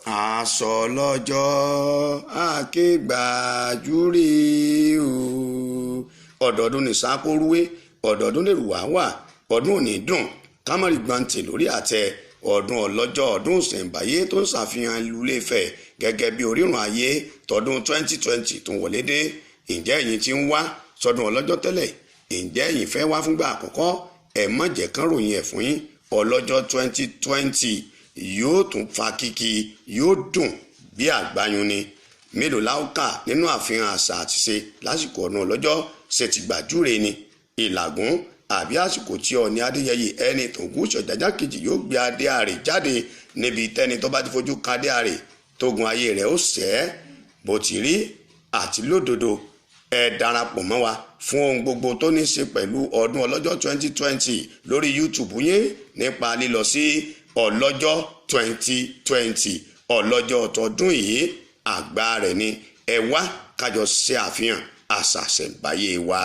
aṣọ lọ́jọ́ akégbàjúre o ọ̀dọ̀ọdún ní sákóruwé ọ̀dọ̀ọdún lèrúwà wà ọdún òní dùn kámárì gbàǹtì lórí àtẹ ọdún ọlọ́jọ́ ọdún ìṣẹ̀ǹbáyé tó ń ṣàfihàn ìlú Ilé-Ifẹ̀ gẹ́gẹ́ bí orírun ayé tọdún 2020 tó ń wọlé dé. Ǹjẹ́ ẹ̀yin ti ń wá sọdún ọlọ́jọ́ tẹ́lẹ̀? Ǹjẹ́ ẹ̀yin fẹ́ wá fúngbà àkọ́kọ́? Ẹ má jẹ́ kán ròyìn ẹ̀ fún yín. Ọlọ́jọ́ 2020 yóò tún fa kíkì, yóò dùn bí àgbáyún ni. Mélòó la ó kà nínú àfihàn àṣà àtiṣe lásìkò ọdún ọlọ́jọ́? Ṣé ti gbàjúre ni, ìlàgún àbí àsìkò tí Ọọ̀ni Adéyẹyè ẹni Ògún Ìṣọ̀jájá kejì yóò gbé adé àrè jáde níbi tẹ́ni tó bá ti fojú kan adé àrè tógun ayé rẹ̀ ó sẹ́ bó ti rí àti lódodo. Ẹ darapọ̀ mọ́ wa fún ohun gbogbo tó ní ṣe pẹ̀lú ọdún ọlọ́jọ́ 2020 lórí YouTube yín nípa lílọ sí ọlọ́jọ́ 2020 ọlọ́jọ́ tọdún yìí àgbà rẹ̀ ni. Ẹ wá kájọ ṣe àfihàn àṣà ìṣẹ̀ǹbáyé wa.